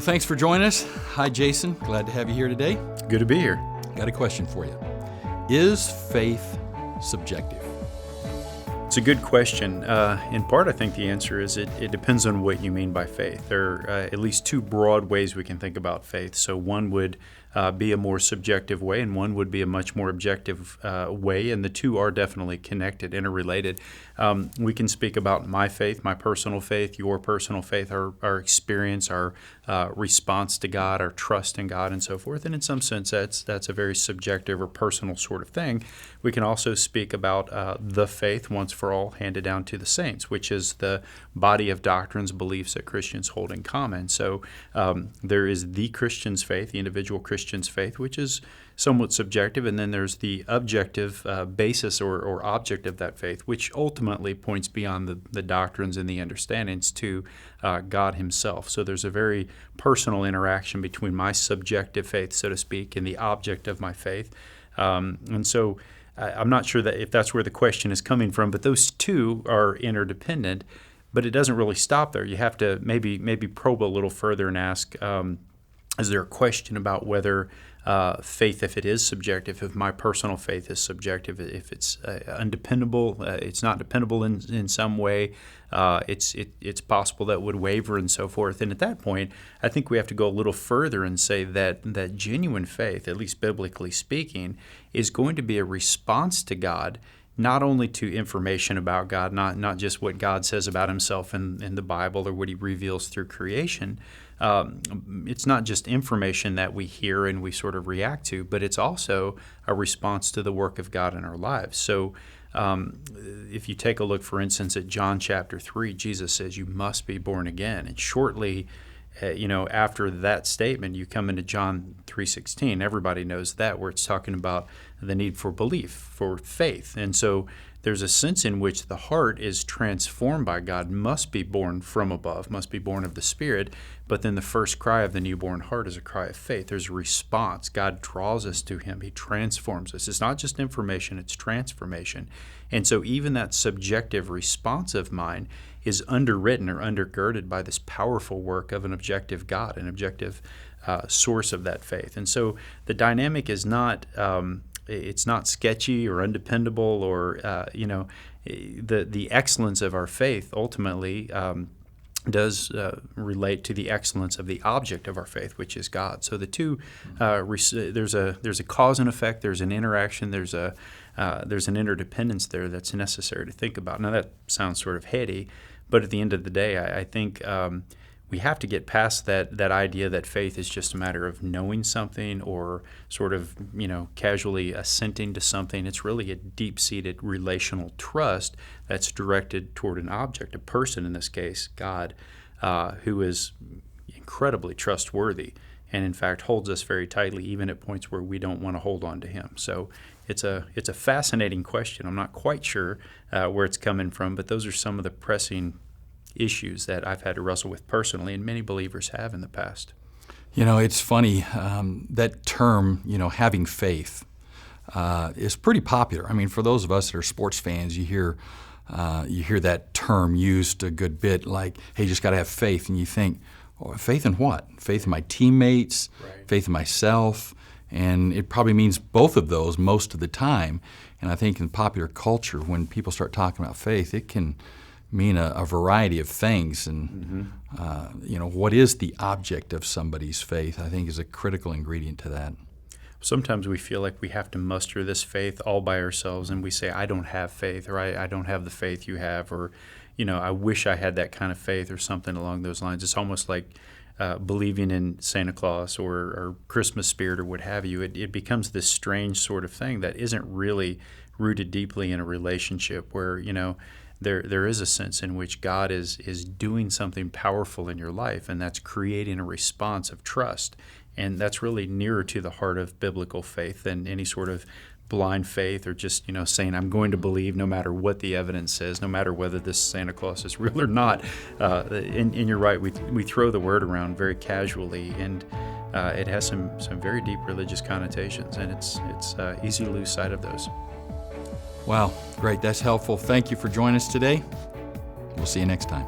Well, thanks for joining us. Hi, Jason. Glad to have you here today. Good to be here. Got a question for you. Is faith subjective? It's a good question. In part, I think the answer is it depends on what you mean by faith. There are at least two broad ways we can think about faith. So one would be a more subjective way, and one would be a much more objective way, and the two are definitely connected, interrelated. We can speak about my faith, my personal faith, your personal faith, our experience, our response to God, our trust in God, and so forth. And in some sense, that's a very subjective or personal sort of thing. We can also speak about the faith once for all handed down to the saints, which is the body of doctrines, beliefs that Christians hold in common. So there is the Christian's faith, the individual Christian's faith, which is somewhat subjective, and then there's the objective basis or object of that faith, which ultimately points beyond the doctrines and the understandings to God himself. So there's a very personal interaction between my subjective faith, so to speak, and the object of my faith. And so I'm not sure that if that's where the question is coming from, but those two are interdependent, but it doesn't really stop there. You have to maybe probe a little further and ask, is there a question about whether faith, if it is subjective, if my personal faith is subjective, if it's undependable, it's not dependable in some way, it's possible that it would waver and so forth. And at that point, I think we have to go a little further and say that genuine faith, at least biblically speaking, is going to be a response to God, not only to information about God, not just what God says about himself in the Bible or what he reveals through creation. It's not just information that we hear and we sort of react to, but it's also a response to the work of God in our lives. So if you take a look, for instance, at John chapter 3, Jesus says, you must be born again. And shortly, after that statement, you come into John 3:16. Everybody knows that, where it's talking about the need for belief, for faith. And so there's a sense in which the heart is transformed by God, must be born from above, must be born of the Spirit. But then the first cry of the newborn heart is a cry of faith. There's a response. God draws us to him. He transforms us. It's not just information, it's transformation. And so even that subjective response of mine is underwritten or undergirded by this powerful work of an objective God, an objective source of that faith. And so the dynamic is not it's not sketchy or undependable or the excellence of our faith ultimately does relate to the excellence of the object of our faith, which is God. So the two, there's a cause and effect, there's an interaction, there's an interdependence there that's necessary to think about. Now that sounds sort of heady, but at the end of the day, I think we have to get past that idea that faith is just a matter of knowing something or sort of casually assenting to something. It's really a deep-seated relational trust that's directed toward an object, a person in this case, God, who is incredibly trustworthy and in fact holds us very tightly even at points where we don't want to hold on to him. So it's a fascinating question. I'm not quite sure where it's coming from, but those are some of the pressing issues that I've had to wrestle with personally, and many believers have in the past. It's funny, that term, having faith, is pretty popular. I mean, for those of us that are sports fans, you hear that term used a good bit, like, hey, you just got to have faith. And you think, oh, faith in what? Faith in my teammates, right. Faith in myself. And it probably means both of those most of the time. And I think in popular culture, when people start talking about faith, it can mean a variety of things. And, what is the object of somebody's faith, I think, is a critical ingredient to that. Sometimes we feel like we have to muster this faith all by ourselves, and we say, I don't have faith, or I don't have the faith you have, or, I wish I had that kind of faith, or something along those lines. It's almost like believing in Santa Claus or Christmas spirit or what have you. It becomes this strange sort of thing that isn't really rooted deeply in a relationship where, there is a sense in which God is doing something powerful in your life, and that's creating a response of trust. And that's really nearer to the heart of biblical faith than any sort of blind faith or just, saying I'm going to believe no matter what the evidence says, no matter whether this Santa Claus is real or not. And you're right, we throw the word around very casually, and it has some very deep religious connotations, and it's easy to lose sight of those. Wow, great. That's helpful. Thank you for joining us today. We'll see you next time.